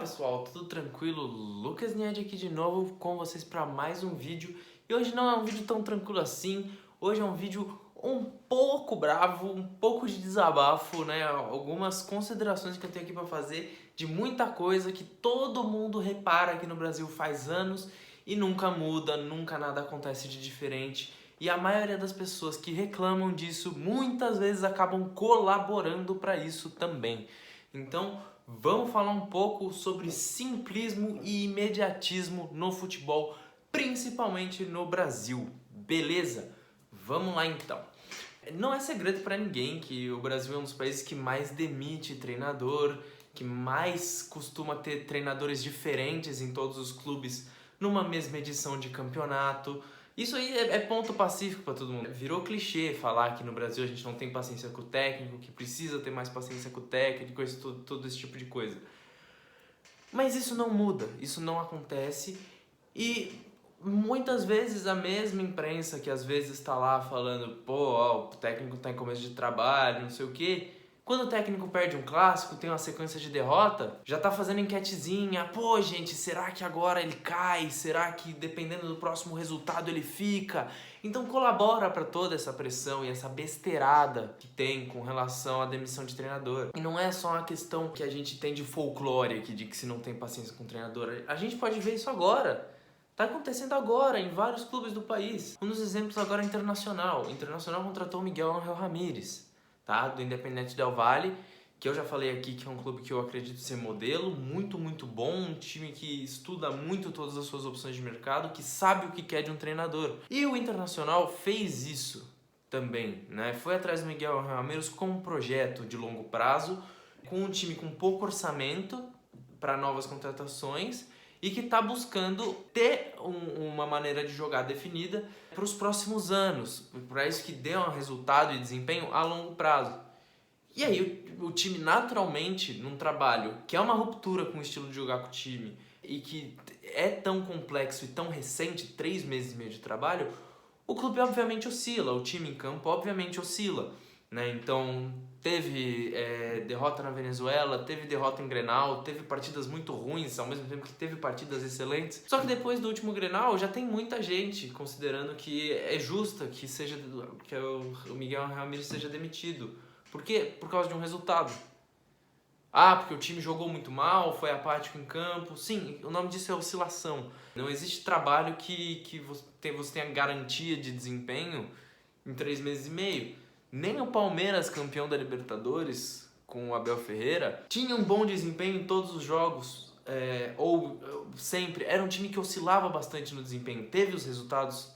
pessoal, tudo tranquilo? Lucas Nied aqui de novo com vocês para mais um vídeo. E hoje não é um vídeo tão tranquilo assim, hoje é um vídeo um pouco bravo, um pouco de desabafo, né? Algumas considerações que eu tenho aqui para fazer de muita coisa que todo mundo repara aqui no Brasil faz anos e nunca muda, nunca nada acontece de diferente. E a maioria das pessoas que reclamam disso muitas vezes acabam colaborando para isso também. Então, vamos falar um pouco sobre simplismo e imediatismo no futebol, principalmente no Brasil, beleza? Vamos lá então. Não é segredo para ninguém que o Brasil é um dos países que mais demite treinador, que mais costuma ter treinadores diferentes em todos os clubes numa mesma edição de campeonato. Isso aí é ponto pacífico para todo mundo. Virou clichê falar que no Brasil a gente não tem paciência com o técnico, que precisa ter mais paciência com o técnico, todo esse tipo de coisa. Mas isso não muda, isso não acontece e muitas vezes a mesma imprensa que às vezes está lá falando o técnico está em começo de trabalho, não sei o quê. Quando o técnico perde um clássico, tem uma sequência de derrota, já tá fazendo enquetezinha, pô gente, será que agora ele cai? Será que dependendo do próximo resultado ele fica? Então colabora para toda essa pressão e essa besteirada que tem com relação à demissão de treinador. E não é só uma questão que a gente tem de folclore aqui, de que se não tem paciência com o treinador. A gente pode ver isso agora. Tá acontecendo agora em vários clubes do país. Um dos exemplos agora é o Internacional. O Internacional contratou o Miguel Ángel Ramírez, tá? Do Independente Del Valle, que eu já falei aqui que é um clube que eu acredito ser modelo, muito bom, um time que estuda muito todas as suas opções de mercado, que sabe o que quer de um treinador. E o Internacional fez isso também, né? Foi atrás do Miguel Ángel Ramírez com um projeto de longo prazo, com um time com pouco orçamento para novas contratações e que está buscando ter uma maneira de jogar definida para os próximos anos, para isso que dê um resultado e desempenho a longo prazo. E aí o time naturalmente, num trabalho que é uma ruptura com o estilo de jogar com o time e que é tão complexo e tão recente, 3 meses e meio de trabalho, o clube obviamente oscila, o time em campo obviamente oscila, né? Então teve derrota na Venezuela, teve derrota em Grenal, teve partidas muito ruins, ao mesmo tempo que teve partidas excelentes. Só que depois do último Grenal já tem muita gente considerando que é justa que o Miguel Ramírez seja demitido. Por quê? Por causa de um resultado. Porque o time jogou muito mal, foi apático em campo. Sim, o nome disso é oscilação. Não existe trabalho que você tenha garantia de desempenho em 3 meses e meio. Nem o Palmeiras, campeão da Libertadores, com o Abel Ferreira, tinha um bom desempenho em todos os jogos, ou sempre. Era um time que oscilava bastante no desempenho. Teve os resultados,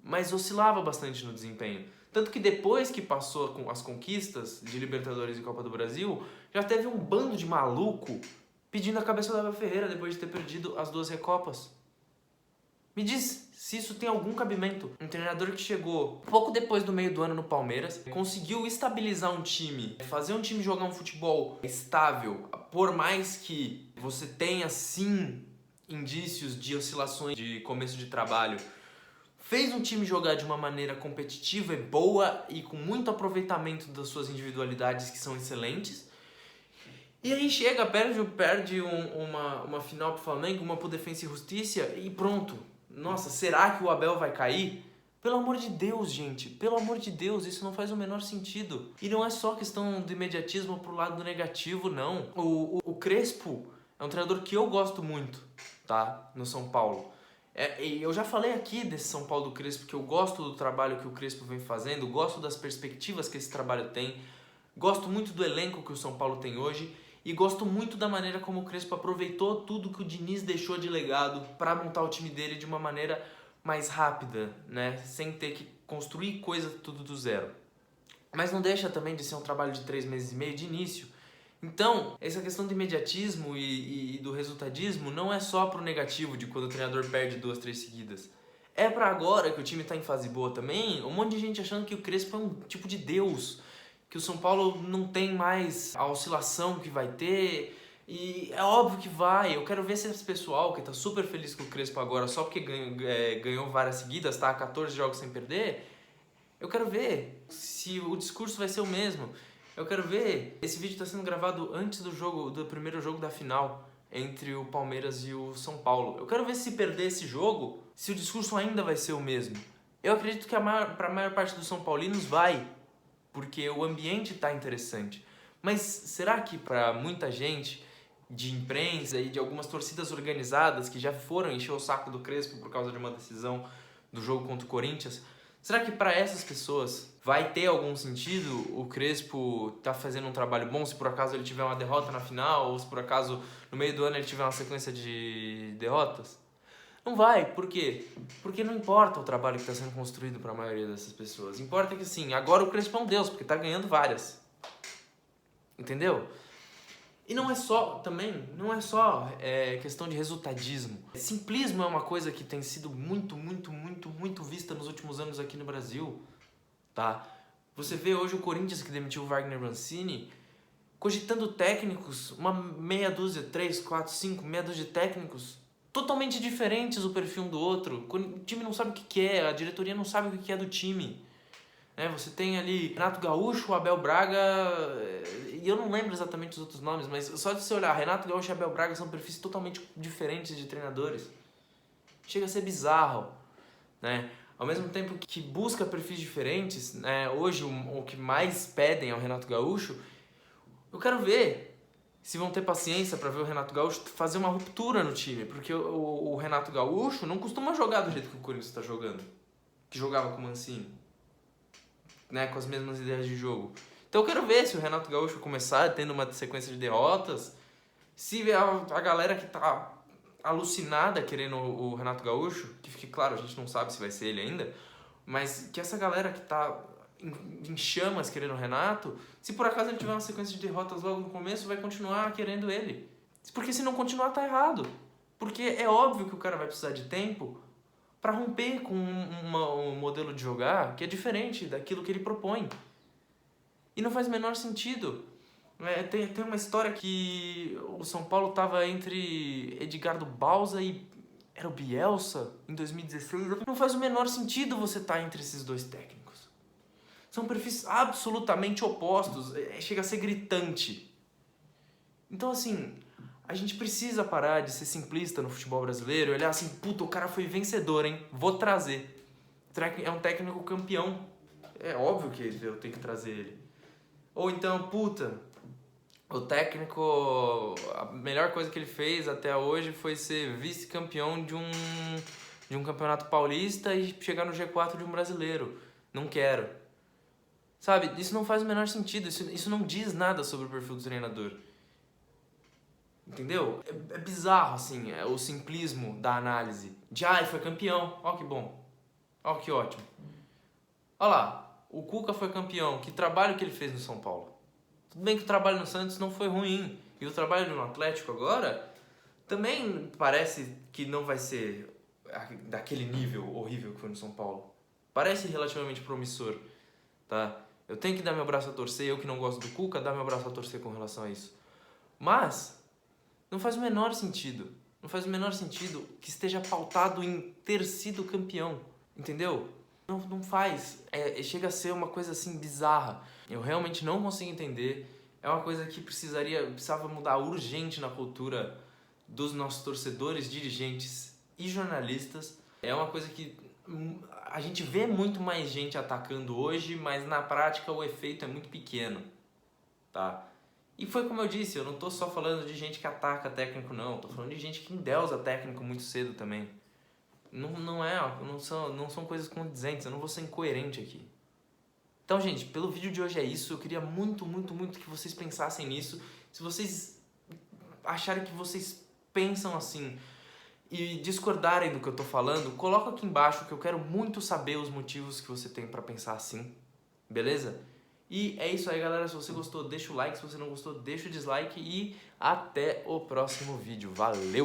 mas oscilava bastante no desempenho. Tanto que depois que passou com as conquistas de Libertadores e Copa do Brasil, já teve um bando de maluco pedindo a cabeça do Abel Ferreira depois de ter perdido as 2 Recopas. Me diz se isso tem algum cabimento. Um treinador que chegou pouco depois do meio do ano no Palmeiras, conseguiu estabilizar um time, fazer um time jogar um futebol estável, por mais que você tenha sim indícios de oscilações de começo de trabalho, fez um time jogar de uma maneira competitiva e boa e com muito aproveitamento das suas individualidades que são excelentes. E aí chega, perde uma final pro Flamengo, uma pro Defensa e Justiça e pronto. Nossa, será que o Abel vai cair? Pelo amor de Deus, gente, pelo amor de Deus, isso não faz o menor sentido. E não é só questão do imediatismo pro lado negativo, não. O Crespo é um treinador que eu gosto muito, tá? No São Paulo. E eu já falei aqui desse São Paulo do Crespo, que eu gosto do trabalho que o Crespo vem fazendo, gosto das perspectivas que esse trabalho tem, gosto muito do elenco que o São Paulo tem hoje e gosto muito da maneira como o Crespo aproveitou tudo que o Diniz deixou de legado para montar o time dele de uma maneira mais rápida, né? Sem ter que construir coisa tudo do zero. Mas não deixa também de ser um trabalho de 3 meses e meio de início. Então, essa questão do imediatismo e do resultadismo não é só pro negativo de quando o treinador perde 2, 3 seguidas. É pra agora que o time tá em fase boa também, um monte de gente achando que o Crespo é um tipo de Deus, que o São Paulo não tem mais a oscilação que vai ter, e é óbvio que vai. Eu quero ver se esse pessoal que tá super feliz com o Crespo agora só porque ganhou várias seguidas, tá? 14 jogos sem perder, eu quero ver se o discurso vai ser o mesmo. Eu quero ver, esse vídeo está sendo gravado antes do primeiro jogo da final. entre o Palmeiras e o São Paulo. Eu quero ver se perder esse jogo, se o discurso ainda vai ser o mesmo. Eu acredito que para a maior parte dos São Paulinos vai, porque o ambiente está interessante. Mas será que para muita gente de imprensa e de algumas torcidas organizadas que já foram encher o saco do Crespo por causa de uma decisão do jogo contra o Corinthians, será que para essas pessoas vai ter algum sentido o Crespo tá fazendo um trabalho bom se por acaso ele tiver uma derrota na final ou se por acaso no meio do ano ele tiver uma sequência de derrotas? Não vai, por quê? Porque não importa o trabalho que está sendo construído para a maioria dessas pessoas. Importa que sim, agora o Crespo é um deus, porque está ganhando várias. Entendeu? E não é só questão de resultadismo. Simplismo é uma coisa que tem sido muito vista nos últimos anos aqui no Brasil, tá? Você vê hoje o Corinthians que demitiu o Wagner Mancini, cogitando técnicos, uma meia dúzia, 3, 4, 5, meia dúzia de técnicos, totalmente diferentes o perfil um do outro. O time não sabe o que é, a diretoria não sabe o que é do time. Você tem ali Renato Gaúcho, Abel Braga, e eu não lembro exatamente os outros nomes, mas só de você olhar, Renato Gaúcho e Abel Braga são perfis totalmente diferentes de treinadores. Chega a ser bizarro, né? Ao mesmo tempo que busca perfis diferentes, né? Hoje o que mais pedem é o Renato Gaúcho. Eu quero ver se vão ter paciência para ver o Renato Gaúcho fazer uma ruptura no time, porque o Renato Gaúcho não costuma jogar do jeito que o Corinthians está jogando, que jogava com o Mancini. Né, com as mesmas ideias de jogo. Então eu quero ver se o Renato Gaúcho começar tendo uma sequência de derrotas, se a galera que tá alucinada querendo o Renato Gaúcho, que fique claro, a gente não sabe se vai ser ele ainda, mas que essa galera que tá em chamas querendo o Renato, se por acaso ele tiver uma sequência de derrotas logo no começo, vai continuar querendo ele. Porque se não continuar, tá errado. Porque é óbvio que o cara vai precisar de tempo para romper com um modelo de jogar que é diferente daquilo que ele propõe. E não faz o menor sentido. Tem uma história que o São Paulo estava entre Edgardo Bauza e era o Bielsa em 2016. Não faz o menor sentido você estar entre esses dois técnicos. São perfis absolutamente opostos. Chega a ser gritante. Então, assim, a gente precisa parar de ser simplista no futebol brasileiro e olhar assim, puta, o cara foi vencedor, hein? Vou trazer. É um técnico campeão. É óbvio que eu tenho que trazer ele. Ou então, puta, o técnico, a melhor coisa que ele fez até hoje foi ser vice-campeão de um campeonato paulista e chegar no G4 de um brasileiro. Não quero. Sabe, isso não faz o menor sentido. Isso não diz nada sobre o perfil do treinador. Entendeu? É bizarro, assim, o simplismo da análise. De, foi campeão, ó que bom, ó que ótimo. Olha lá, o Cuca foi campeão, que trabalho que ele fez no São Paulo. Tudo bem que o trabalho no Santos não foi ruim, e o trabalho no Atlético agora também parece que não vai ser daquele nível horrível que foi no São Paulo. Parece relativamente promissor, tá? Eu tenho que dar meu braço a torcer, eu que não gosto do Cuca, dar meu braço a torcer com relação a isso. Mas não faz o menor sentido. Não faz o menor sentido que esteja pautado em ter sido campeão. Entendeu? Não faz. Chega a ser uma coisa assim bizarra. Eu realmente não consigo entender. É uma coisa que precisava mudar urgente na cultura dos nossos torcedores, dirigentes e jornalistas. É uma coisa que a gente vê muito mais gente atacando hoje, mas na prática o efeito é muito pequeno. Tá? E foi como eu disse, eu não tô só falando de gente que ataca técnico, não. Tô falando de gente que endeusa técnico muito cedo também. Não são coisas condizentes, eu não vou ser incoerente aqui. Então, gente, pelo vídeo de hoje é isso. Eu queria muito que vocês pensassem nisso. Se vocês acharem que vocês pensam assim e discordarem do que eu tô falando, coloca aqui embaixo que eu quero muito saber os motivos que você tem pra pensar assim. Beleza? E é isso aí, galera. Se você gostou, deixa o like. Se você não gostou, deixa o dislike. E até o próximo vídeo. Valeu!